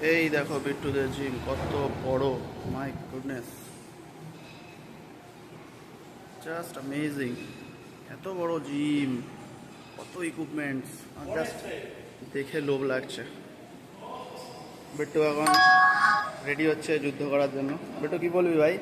এই দেখো বিট্টুদের জিম কত বড়, মাই গুডনেস, জাস্ট অ্যামেজিং। এত বড় জিম, কত ইকুইপমেন্টস, জাস্ট দেখে লোভ লাগছে। বিট্টু এখন রেডি হচ্ছে যুদ্ধ করার জন্য। বিট্টু কি বলবি ভাই,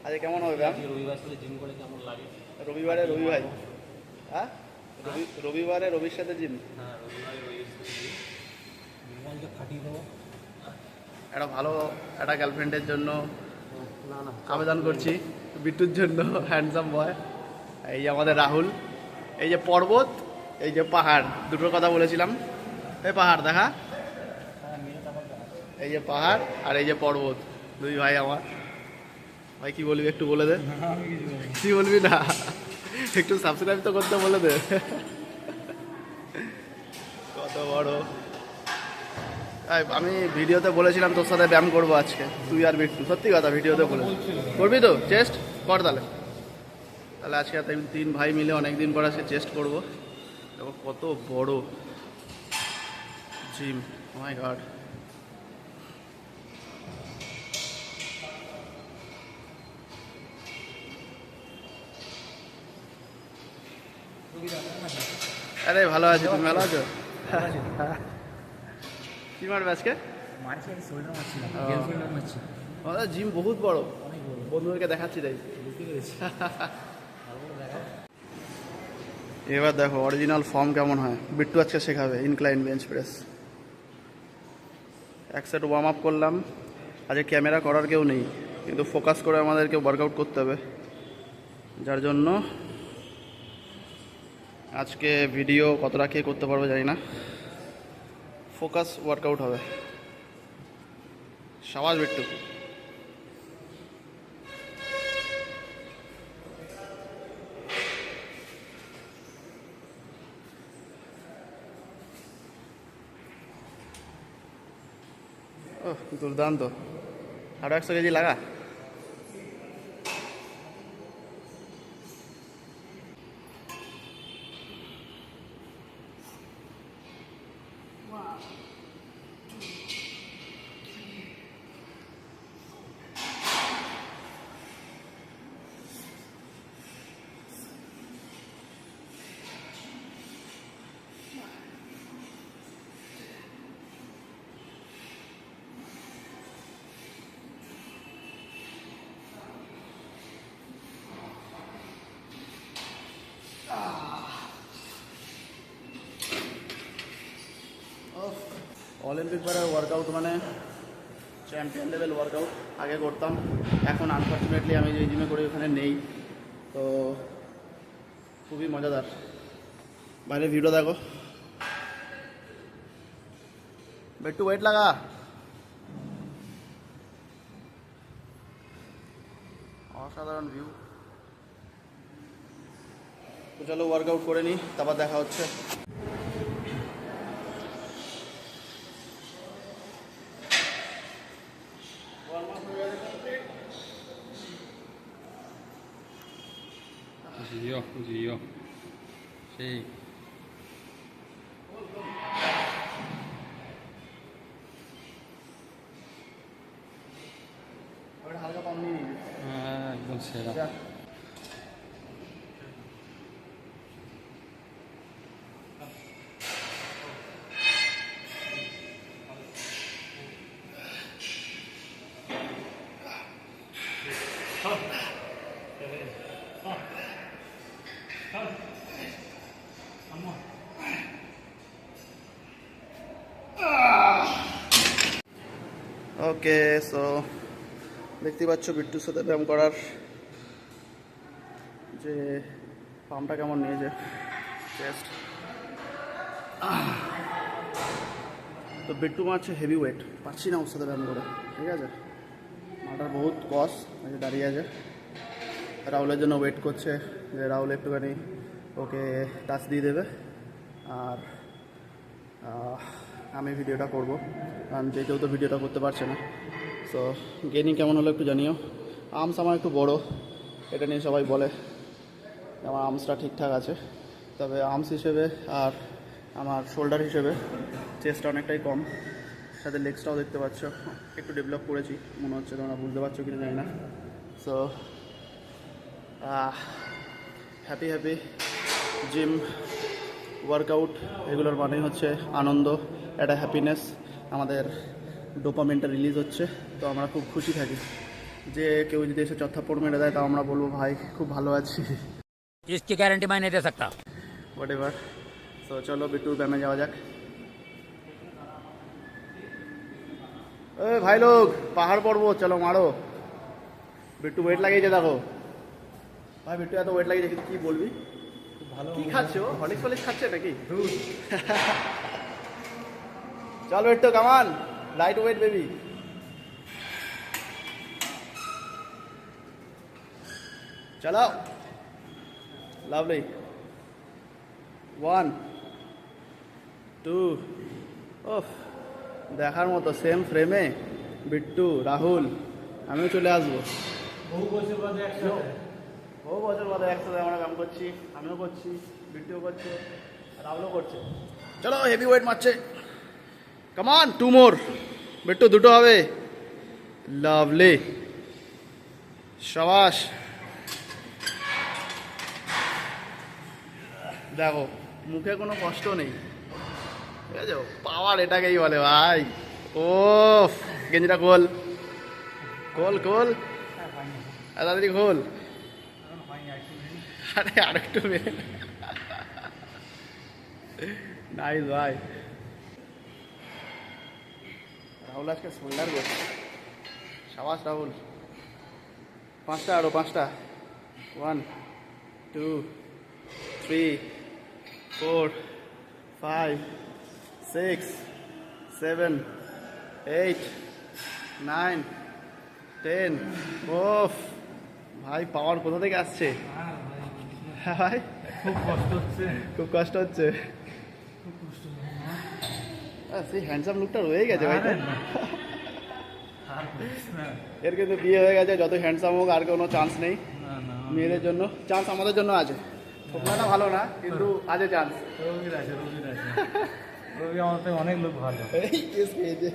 আজ কেমন হবে ব্যায়াম? জিম করে কেমন লাগে? রবিবারে রবি ভাই, হ্যাঁ রবিবারে রবির সাথে জিম। হ্যাঁ, রবিবারে মোবাইলটা ফাটিয়ে দেবো। একটা ভালো একটা গার্লফ্রেন্ডের জন্য না না, আবেদন করছি, বিট্টুর জন্য হ্যান্ডসাম বয়। এই যে আমাদের রাহুল, এই যে পর্বত, এই যে পাহাড়, দুটোর কথা বলেছিলাম। এই পাহাড় দেখা, এই যে পাহাড় আর এই যে পর্বত, দুই ভাই আমার। ভাই কি বলবি একটু বলে দে। কি বলবি না, একটু সাবস্ক্রাইব তো করতে বলে দে। কত বড়। আমি ভিডিওতে বলেছিলাম তোর সাথে ব্যায়াম করবো আজকে, তুই আর বিট্টু। সত্যি কথা, ভিডিওতে বলে করবি তো চেস্ট কর তাহলে। তাহলে আজকে তিন ভাই মিলে অনেকদিন পর আজকে চেস্ট করবো। দেখো কত বড় জিম, মাই গড। আরে ভালো আছি, তুমি ভালো আছো? কি মারবে আজকে? জিম বহুত বড়, বন্ধুদেরকে দেখাচ্ছি তাই। এবার দেখো অরিজিনাল ফর্ম কেমন হয়। বিট্টু আজকে শেখাবে ইনক্লাইন বেঞ্চ প্রেস। এক সেট ওয়ার্ম আপ করলাম। আজকে ক্যামেরা করার কেউ নেই, কিন্তু ফোকাস করে আমাদেরকে ওয়ার্কআউট করতে হবে, যার জন্য আজকে ভিডিও কতটা কে করতে পারবে জানি না। ফোকাস ওয়ার্কআউট হবে। সাবাস বিট্টু। ও দুর্দান্ত, আরো 100 কেজি লাগা। অলিম্পিক পারের ওয়ার্কআউট মানে চ্যাম্পিয়ন লেভেল ওয়ার্কআউট আগে করতাম। এখন আনফর্চুনেটলি আমি যে জিমে করি ওখানে নেই, তো খুবই মজাদার। বাইরে ভিডিও দেখো, একটু ওয়েট লাগা। অসাধারণ ভিউ। তো চলো ওয়ার্কআউট করে নিই, তারপর দেখা হচ্ছে। জিও জিও সেই হালকা কম নিয়ে নিবি। একদম সেরা। ওকে, সো দেখতে পাচ্ছ বিট্টুর সাথে ব্যায়াম করার যে পাম্পটা কেমন নিয়েছে চেস্ট। তো বিট্টু মারছে হেভি ওয়েট, পারছি না ওর সাথে ব্যায়াম করে। ঠিক আছে, মালটার বহুত কস আছে, দাঁড়িয়ে আছে। রাহুলের জন্য ওয়েট করছে যে রাহুল একটুখানি ওকে টাচ দিয়ে দেবে, আর আমি ভিডিওটা করব, কারণ যে কেউ তো ভিডিওটা করতে পারছে না। সো গেনিং কেমন হলো একটু জানিও। আর্মস আমার একটু বড়, এটা নিয়ে সবাই বলে আমার আর্মসটা ঠিকঠাক আছে, তবে আর্মস হিসেবে আর আমার শোল্ডার হিসেবে চেস্টটা অনেকটাই কম। সাথে লেগসটাও দেখতে পাচ্ছ, একটু ডেভেলপ করেছি মনে হচ্ছে, তোমরা বুঝতে পারছো কিনা জানি না। So happy happy gym workout এগুলোর মানেই হচ্ছে আনন্দ, একটা হ্যাপিনেস, আমাদের ডোপামিনটা রিলিজ হচ্ছে। তো আমরা খুব খুশি থাকি যে কেউ যদি এসে চত্থাপ্পড় মেরে দেয় তাও আমরা বলবো ভাই খুব ভালো আছি, इसकी गारंटी मैं नहीं दे सकता। What ever. তো চলো বিট্টুর ব্যায়ামে যাওয়া যাক। ভাই লোক পাহাড় পর্বত চলো মারো। বিট্টু ওয়েট লাগিয়েছে দেখো ভাই, বিট্টু এত ওয়েট লাগিয়েছে কিন্তু কি বলবি, ভালো কি খাচ্ছে ও, হলিক্স ফলিক্স খাচ্ছে নাকি? চলো একটু কামান, লাইট ওয়েট বেবি। চলো লাভলি, 1 2 ওফ দেখার মতো সেম ফ্রেমে বিট্টু রাহুল, আমিও চলে আসবো। বহু বছর বাদে একসাথে আমরা কাম করছি, আমিও করছি, বিট্টুও করছে, রাহুলও করছে। চলো হেভি ওয়েট মারছে, কামান 2 মোর, বিট্টু 2টো হবে। লাভলি, শাবাশ। দেখো মুখে কোনো কষ্ট নেই, ঠিক আছে, পাওয়ার এটাকেই বলে ভাই। ও গেঞ্জিটা খোল খোল খোল, তাড়াতাড়ি খোল, আরে আরেকটু নাইস ভাই। রাহুল আজকে শোল্ডার করছে, সাবাস রাহুল। 5টা আরো 5টা, 1 2 3 4 5 6 7 8 9 10। ওফ ভাই পাওয়ার কোথা থেকে আসছে? হ্যাঁ ভাই খুব কষ্ট হচ্ছে, খুব কষ্ট হচ্ছে। সেই হ্যান্ডসাম লুকটা রয়ে গেছে ভাই তো। এর কিন্তু বিয়ে হয়ে গেছে, যত হ্যান্ডসাম হোক আর কোনো চান্স নেই মেয়েদের জন্য, চান্স আমাদের জন্য আছে। না ভালো না কিন্তু আছে চান্স। রবির আছে, রবি আমার থেকে অনেক লোক ভালো। এই কেস পেয়েছে।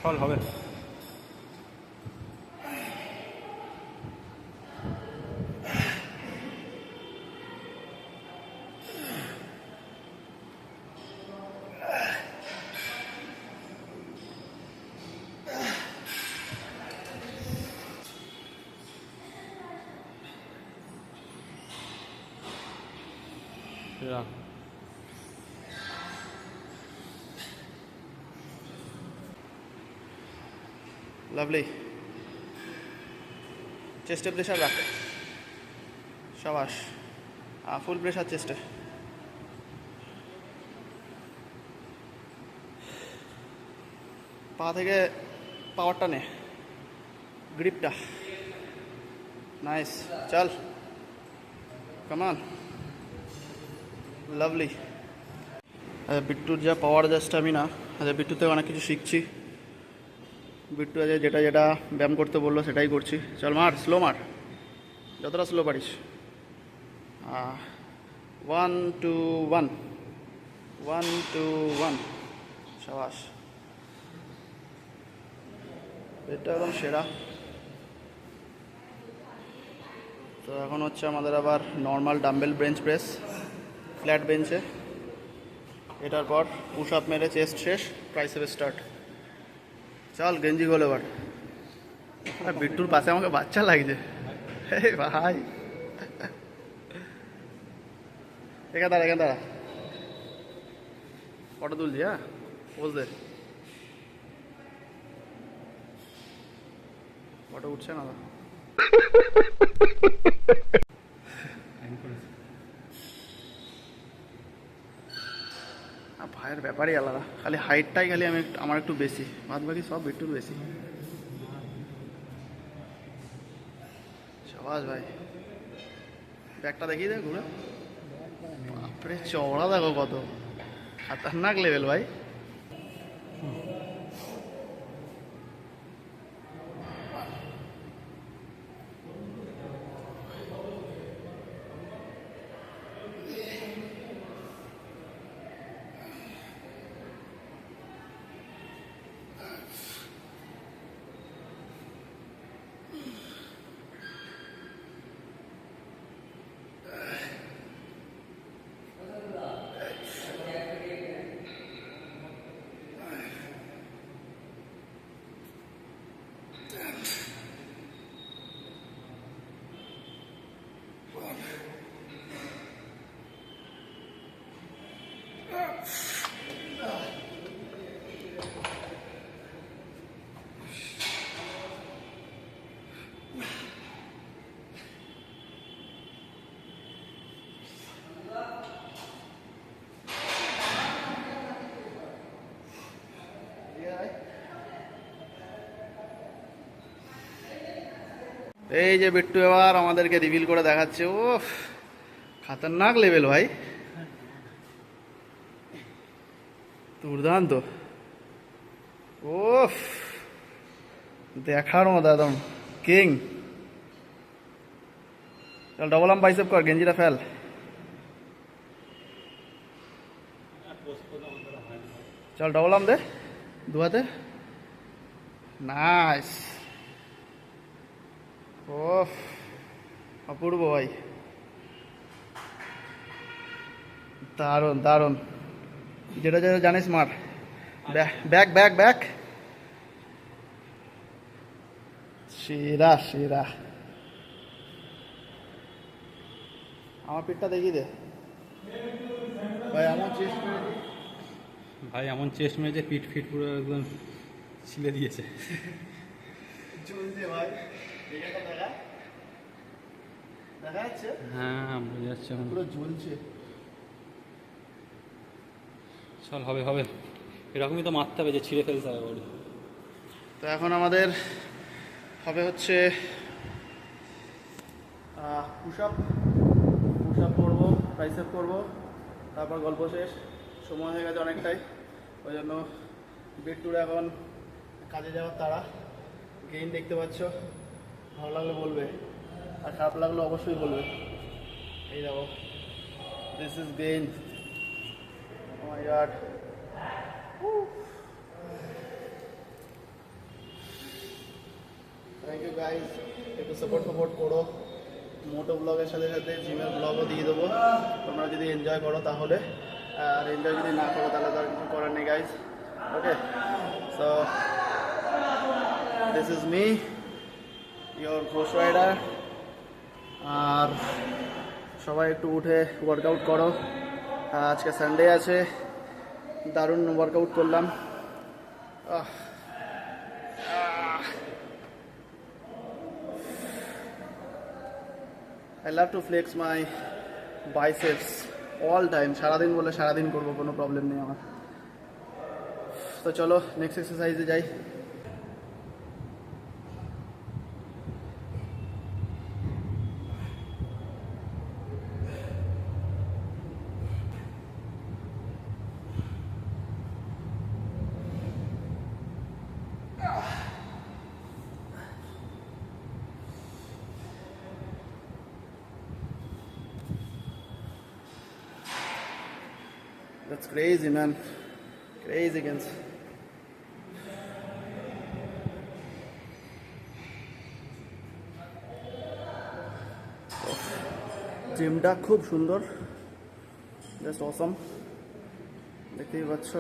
ফল হবে। Yeah. লাভলি, চেস্টে প্রেশার রাখ, সাবাস, ফুল প্রেশার চেস্টে। পা থেকে পাওয়ারটা নে, গ্রিপটা, নাইস, চল কামান, লাভলি। বিট্টুর যা পাওয়ার যা স্ট্যামিনা, বিট্টুর থেকে অনেক কিছু শিখছি। বিট্টু আজ যেটা যেটা ব্যায়াম করতে বললো সেটাই করছি। চল মার, স্লো মার, যতটা স্লো পারিস। 1 2 1 1 2 1, সাবাস, এটা একদম সেরা। তো এখন হচ্ছে আমাদের আবার normal dumbbell bench press flat বেঞ্চে, এটার পর পুশ আপ মেরে চেস্ট শেষ, ট্রাইসেপ স্টার্ট। চল গেঞ্জি গোল এবার। বিট্টুর পাশে আমাকে বাচ্চা লাগছে ভাই। এখানে দাঁড়া, এখানে দাঁড়া, ফটো তুলছি। হ্যাঁ পোজ দে, ফটো উঠছে না। ভাইয়ের ব্যাপারই আলাদা, খালি হাইটটাই খালি আমার একটু বেশি, বাদ বাকি সব একটু বেশি। সাবাস ভাই, ব্যাগটা দেখিয়ে দে ঘুরে। বাপরে চওড়া দেখো কত, খাতারনাক লেভেল ভাই। এই যে বিট্টু এবার আমাদেরকে রিভিল করে দেখাচ্ছে। ও খাতারনাক লেভেল ভাই, দুর্দান্ত। ও দেখার মতো একদম কিং। চল ডবল আর্ম বাইসেপ কর, গেঞ্জিটা ফেল। চল ডবল আর্ম দে দু হাতে। নাইস। ও অপূর্ব ভাই, দারুণ দারুণ। যেটা যেটা জানিস মার। Back back back. সেরা সেরা। আমার পিঠটা দেখিয়ে দে ভাই। আমার চেস্ট ভাই এমন চেস্ট মেরেছে, পিঠ ফিট পুরো একদম ছিলে দিয়েছে। চলছে ভাই, দেখা দেখা যাচ্ছে। হ্যাঁ বোঝা যাচ্ছে এখন পুরো ঝুলছে। চল হবে হবে, এরকমই তো মারতে হবে, যে ছিঁড়ে ফেলতে হবে বডি। তো এখন আমাদের হবে হচ্ছে পুশ আপ করবো, ট্রাইসেপ করবো, তারপর গল্প শেষ। সময় হয়ে গেছে অনেকটাই, ওই জন্য বিট্টুর এখন কাজে যাওয়ার তাড়া। গেইন দেখতে পাচ্ছ, ভালো লাগলে বলবে, আর খারাপ লাগলে অবশ্যই বলবে। এই দেখো, this is gain. Oh my god. Thank you guys, একটু সাপোর্ট করো। মোটো ব্লগের সাথে সাথে জিমের ব্লগও দিয়ে দেবো, তোমরা যদি এনজয় করো তাহলে। আর এনজয় যদি না করো তাহলে তো আর কিছু করার নেই guys. Okay, so this is me, your ঘোষ রাইডার। আর সবাই একটু উঠে ওয়ার্কআউট করো। আজকে সানডে আছে, দারুণ ওয়ার্কআউট করলাম। I love to flex my biceps all time, সারাদিন বলে সারাদিন করবো, কোনো প্রবলেম নেই আমার। তো চলো নেক্সট এক্সারসাইজে যাই। That's crazy, man. Crazy guns. জিমটা খুব সুন্দর, জাস্ট অসম, দেখতেই পাচ্ছ।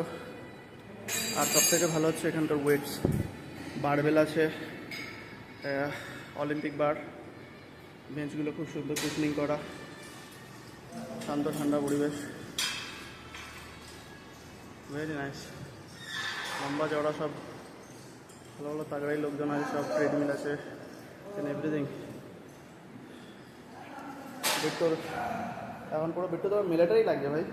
আর সব থেকে ভালো হচ্ছে এখানকার ওয়েটস, বারবেল আছে, অলিম্পিক বার, বেঞ্চগুলো খুব সুন্দর কুশনিং করা, শান্ত ঠান্ডা পরিবেশ, ভেরি নাইস। লম্বা চওড়া সব ভালো ভালো তাগড়াই লোকজন আছে, সব ট্রেডমিল আছে, এন্ড এভরিথিং। বিট্টুর এখন পুরো বিট্টু তো মিলিটারি লাগছে ভাই।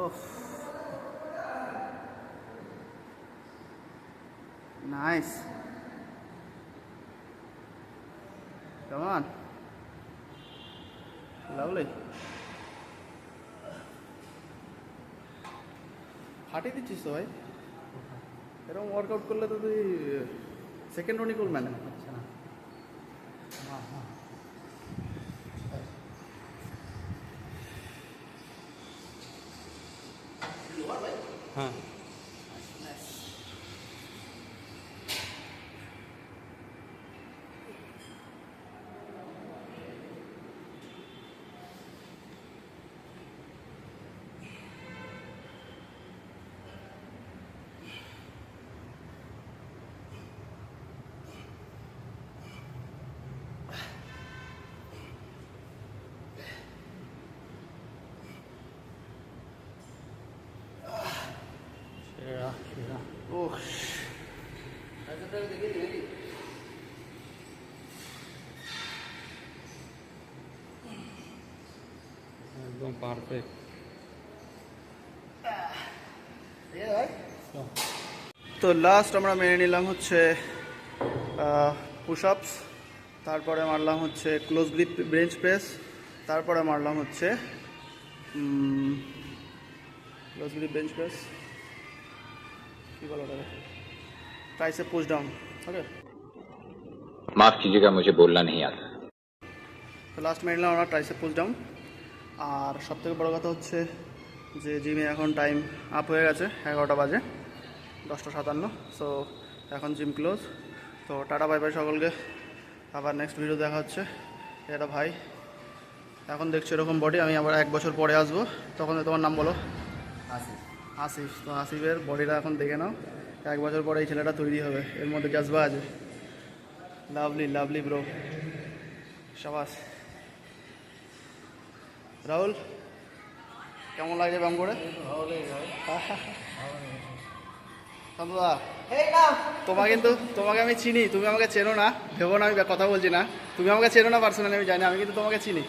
ওফ, নাইস, কাম অন, লাভলি। ফাটিয়ে দিচ্ছিস তো ভাই, এরকম ওয়ার্কআউট করলে তো তুই সেকেন্ড রনি কুলম্যান। আচ্ছা না, হ্যাঁ সেরা সেরা। ওহ, একদম পারফেক্ট। তো লাস্ট আমরা মেনে নিলাম হচ্ছে পুশ আপস, তারপরে মারলাম হচ্ছে ক্লোজ গ্রিপ বেঞ্চ প্রেস, তারপরে মারলাম হচ্ছে ক্লোজ গ্রিপ বেঞ্চ প্রেস, কী বলো ওটাকে, ট্রাইসেপ পুশ ডাউন। ওকে, माफ कीजिएगा मुझे बोलना नहीं आता। তো লাস্ট মেনে নিলাম আমরা ট্রাইসেপ পুশ ডাউন। আর সবথেকে বড়ো কথা হচ্ছে যে জিমে এখন টাইম আপ হয়ে গেছে, 11টা বাজে, 10:57। সো এখন জিম ক্লোজ। তো টাটা বাই বাই সকলকে, আবার নেক্সট ভিডিও দেখা হচ্ছে। এটা ভাই এখন দেখছো এরকম বডি, আমি আবার 1 বছর পরে আসবো, তখন তোমার নাম বলো? আসিফ। তো আসিফের বডিটা এখন দেখে নাও, 1 বছর পরে এই ছেলেটা তৈরি হবে, এর মধ্যে জাজবা আছে। লাভলি লাভলি ব্রো, শাবাশ। রাহুল, কেমন লাগছে ব্যায়াম করে? শান্তদা, তোমাকে আমি চিনি, তুমি আমাকে চেনো না, ভেবো না আমি কথা বলছি না। তুমি আমাকে চেনো না পার্সোনালি, আমি জানি, আমি কিন্তু তোমাকে চিনি।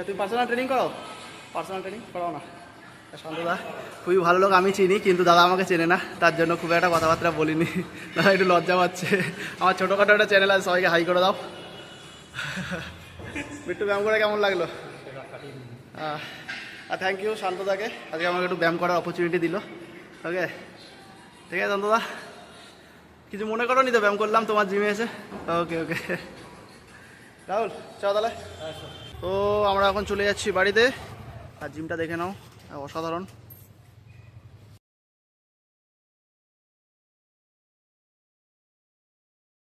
তুমি পার্সোনাল ট্রেনিং করো? পার্সোনাল ট্রেনিং করাও না? শান্তদা খুবই ভালো লোক, আমি চিনি, কিন্তু দাদা আমাকে চেনে না, তার জন্য খুব একটা কথাবার্তা বলিনি। দাদা একটু লজ্জা পাচ্ছে। আমার ছোটোখাটো একটা চ্যানেল আছে, সবাইকে হাই করে দাও। বিট্টু, ব্যায়াম করে কেমন লাগলো? আর থ্যাংক ইউ শান্তদাকে, আজকে আমাকে একটু ব্যায়াম করার অপরচুনিটি দিল। ওকে, ঠিক আছে শান্তদা, কিছু মনে করো নি তো ব্যায়াম করলাম তোমার জিমে এসে? ওকে ওকে রাহুল, চলো তাহলে। তো আমরা এখন চলে যাচ্ছি বাড়িতে। আর জিমটা দেখে নাও, অসাধারণ।